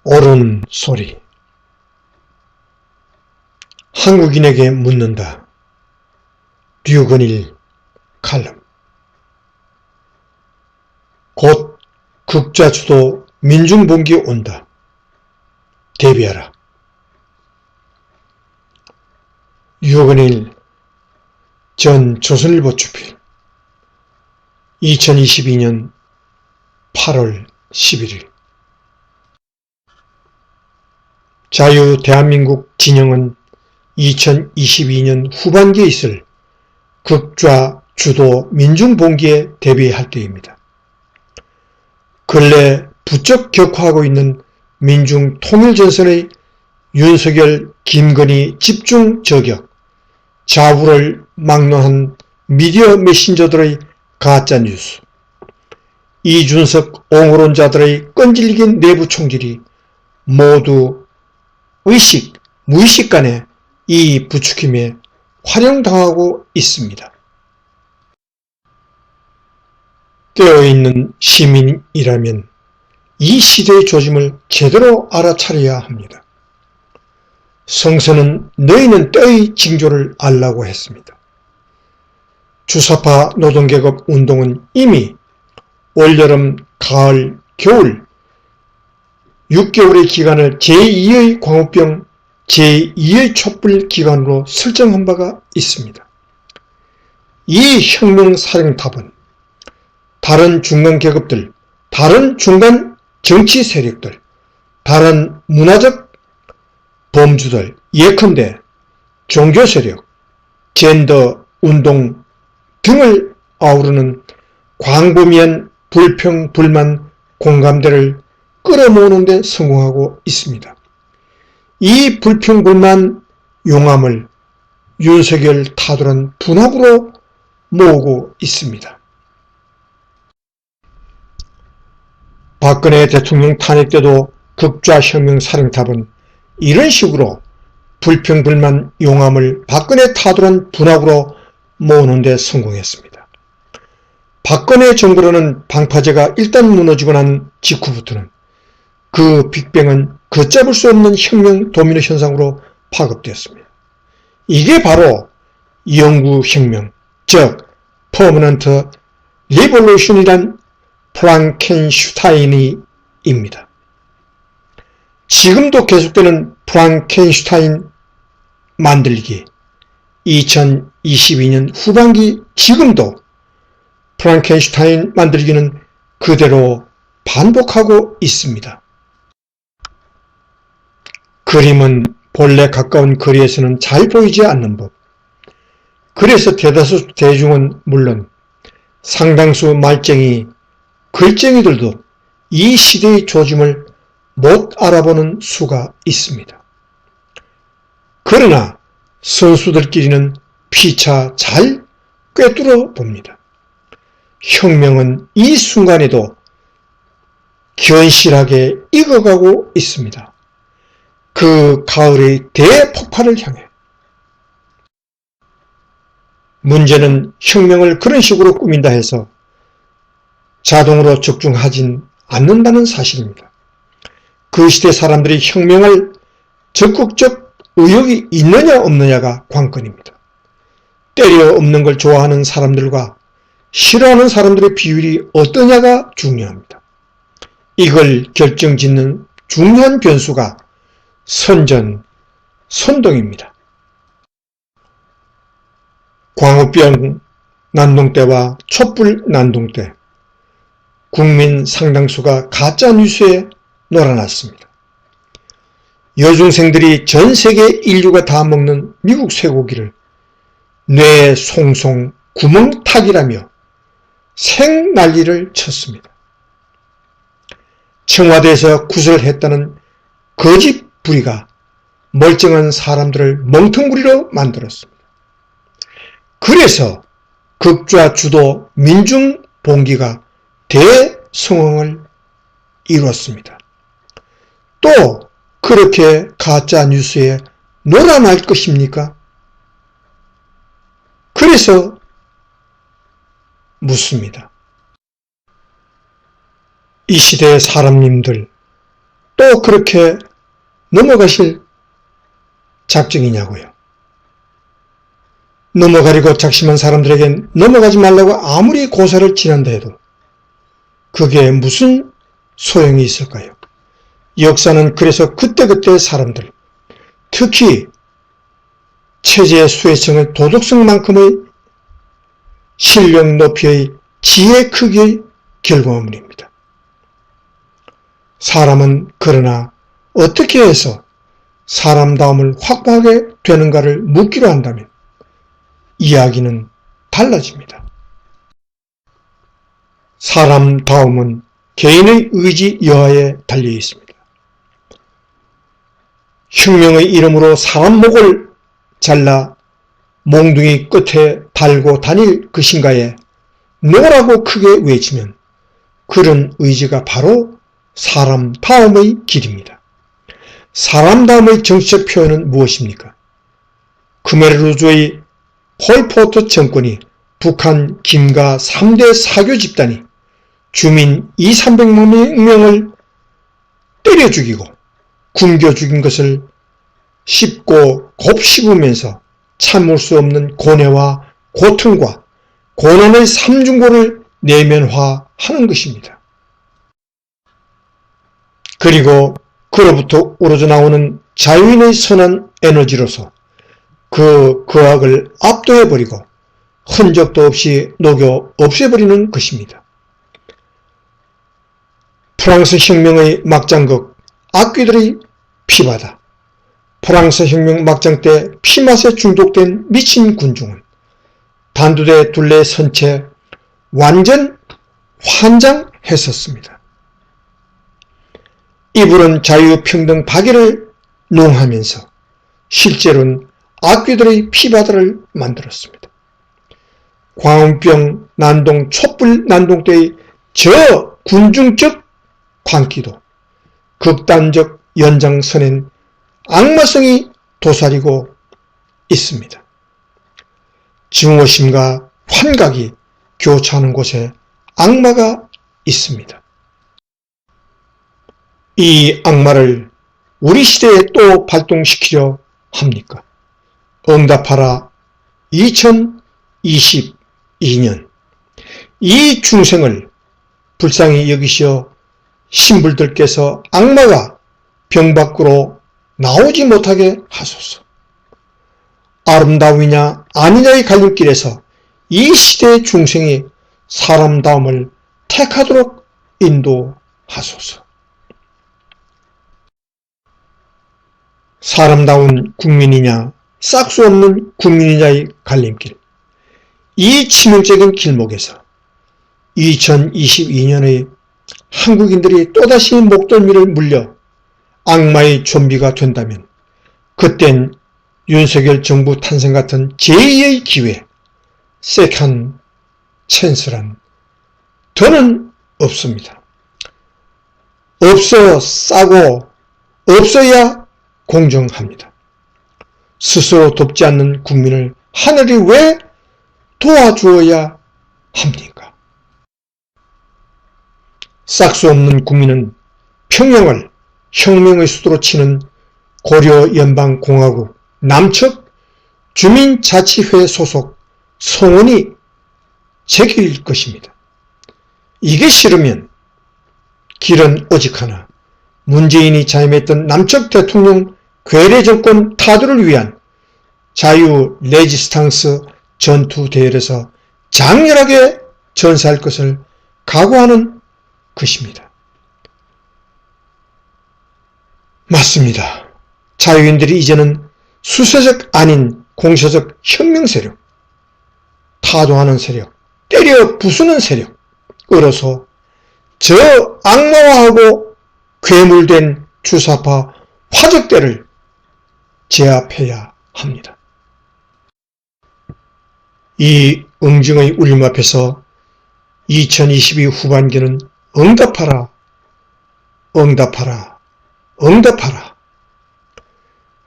옳은 소리. 한국인에게 묻는다. 류건일 칼럼. 곧 극좌주도 민중봉기 온다. 대비하라. 류건일 전 조선일보 주필. 2022년 8월 11일. 자유 대한민국 진영은 2022년 후반기에 있을 극좌 주도 민중봉기에 대비할 때입니다. 근래 부쩍 격화하고 있는 민중통일전선의 윤석열, 김건희 집중 저격, 좌우를 막론한 미디어 메신저들의 가짜뉴스, 이준석 옹호론자들의 끈질긴 내부 총질이 모두 의식, 무의식 간에 이 부추김에 활용당하고 있습니다. 깨어있는 시민이라면 이 시대의 조짐을 제대로 알아차려야 합니다. 성서는 너희는 때의 징조를 알라고 했습니다. 주사파 노동계급 운동은 이미 올여름, 가을, 겨울 6개월의 기간을 제2의 광우병, 제2의 촛불 기간으로 설정한 바가 있습니다. 이 혁명사령탑은 다른 중간 계급들, 다른 중간 정치 세력들, 다른 문화적 범주들, 예컨대 종교 세력, 젠더 운동 등을 아우르는 광범위한 불평, 불만, 공감대를 끌어모으는 데 성공하고 있습니다. 이 불평, 불만, 용암을 윤석열 타도란 분합으로 모으고 있습니다. 박근혜 대통령 탄핵 때도 극좌혁명사령탑은 이런 식으로 불평, 불만, 용암을 박근혜 타도란 분합으로 모으는 데 성공했습니다. 박근혜 정부로는 방파제가 일단 무너지고 난 직후부터는 그 빅뱅은 걷잡을 수 없는 혁명 도미노 현상으로 파급되었습니다. 이게 바로 영구혁명, 즉 퍼머넌트 리볼루션이란 프랑켄슈타인입니다. 지금도 계속되는 프랑켄슈타인 만들기, 2022년 후반기 지금도 프랑켄슈타인 만들기는 그대로 반복하고 있습니다. 그림은 본래 가까운 거리에서는 잘 보이지 않는 법. 그래서 대다수 대중은 물론 상당수 말쟁이, 글쟁이들도 이 시대의 조짐을 못 알아보는 수가 있습니다. 그러나 선수들끼리는 피차 잘 꿰뚫어 봅니다. 혁명은 이 순간에도 견실하게 익어가고 있습니다. 그 가을의 대폭발을 향해. 문제는 혁명을 그런 식으로 꾸민다 해서 자동으로 적중하진 않는다는 사실입니다. 그 시대 사람들이 혁명할 적극적 의욕이 있느냐 없느냐가 관건입니다. 때려 엎는 걸 좋아하는 사람들과 싫어하는 사람들의 비율이 어떠냐가 중요합니다. 이걸 결정짓는 중요한 변수가 선동입니다. 광우병 난동 때와 촛불 난동 때 국민 상당수가 가짜뉴스에 놀아났습니다. 여중생들이 전 세계 인류가 다 먹는 미국 쇠고기를 뇌 송송 구멍타기라며 생난리를 쳤습니다. 청와대에서 구설했다는 거짓 부리가 멀쩡한 사람들을 멍텅구리로 만들었습니다. 그래서 극좌 주도 민중봉기가 대성공을 이루었습니다. 또 그렇게 가짜뉴스에 놀아날 것입니까? 그래서 묻습니다. 이 시대의 사람님들, 또 그렇게 넘어가실 작정이냐고요. 넘어가려고 작심한 사람들에겐 넘어가지 말라고 아무리 고사를 지난다 해도 그게 무슨 소용이 있을까요? 역사는 그래서 그때그때 사람들, 특히 체제의 수혜성의 도덕성만큼의 실력 높이의 지혜 크기의 결과물입니다. 사람은 그러나 어떻게 해서 사람다움을 확보하게 되는가를 묻기로 한다면 이야기는 달라집니다. 사람다움은 개인의 의지 여하에 달려 있습니다. 혁명의 이름으로 사람 목을 잘라 몽둥이 끝에 달고 다닐 것인가에 노라고 크게 외치면 그런 의지가 바로 사람다움의 길입니다. 사람다움의 정치적 표현은 무엇입니까? 크메르주의 폴포트 정권이 북한 김가 3대 사교 집단이 주민 200~300만 명을 때려 죽이고 굶겨 죽인 것을 씹고 곱씹으면서 참을 수 없는 고뇌와 고통과 고난의 삼중고를 내면화하는 것입니다. 그리고 그로부터 우러져 나오는 자유인의 선한 에너지로서 그 악을 압도해버리고 흔적도 없이 녹여 없애버리는 것입니다. 프랑스 혁명의 막장극 악귀들의 피바다. 프랑스 혁명 막장 때 피맛에 중독된 미친 군중은 단두대 둘레 선 채 완전 환장했었습니다. 이불은 자유평등 박애를 농하면서 실제로는 악귀들의 피바다를 만들었습니다. 광우병 난동 촛불 난동 때의 저 군중적 광기도 극단적 연장선엔 악마성이 도사리고 있습니다. 증오심과 환각이 교차하는 곳에 악마가 있습니다. 이 악마를 우리 시대에 또 발동시키려 합니까? 응답하라 2022년 이 중생을 불쌍히 여기시어 신불들께서 악마가 병 밖으로 나오지 못하게 하소서. 아름다움이냐 아니냐의 갈림길에서 이 시대의 중생이 사람다움을 택하도록 인도하소서. 사람다운 국민이냐 싹 수 없는 국민이냐의 갈림길. 이 치명적인 길목에서 2022년의 한국인들이 또다시 목덜미를 물려 악마의 좀비가 된다면 그땐 윤석열 정부 탄생 같은 제2의 기회, 세컨 찬스란 더는 없습니다. 없어 싸고 없어야 공정합니다. 스스로 돕지 않는 국민을 하늘이 왜 도와주어야 합니까? 싹수 없는 국민은 평양을 혁명의 수도로 치는 고려연방공화국 남측 주민자치회 소속 성원이 제길 것입니다. 이게 싫으면 길은 오직 하나, 문재인이 자임했던 남측 대통령 괴뢰 정권 타도를 위한 자유 레지스탕스 전투 대열에서 장렬하게 전사할 것을 각오하는 것입니다. 맞습니다. 자유인들이 이제는 수세적 아닌 공세적 혁명 세력, 타도하는 세력, 때려 부수는 세력으로서 저 악마화하고 괴물된 주사파 화적대를 제압해야 합니다. 이 응징의 울림 앞에서 2022 후반기는 응답하라, 응답하라, 응답하라.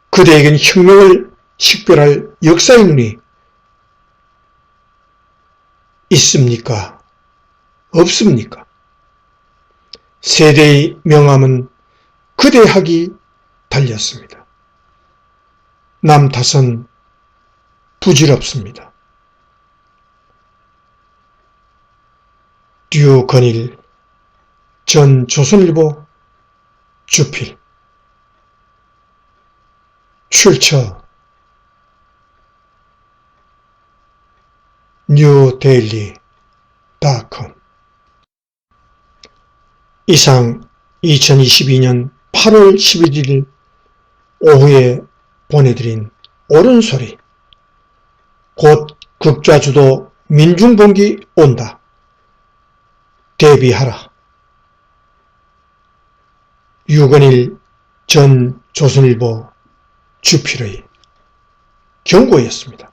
그대에겐 혁명을 식별할 역사의 눈이 있습니까? 없습니까? 세대의 명함은 거대하게 달렸습니다. 남탓은 부질없습니다. 류건일 전 조선일보 주필 출처 뉴데일리닷컴. 이상 2022년 8월 11일 오후에 보내드린 옳은소리, 곧 극좌주도 민중봉기 온다. 대비하라. 유건일 전 조선일보 주필의 경고였습니다.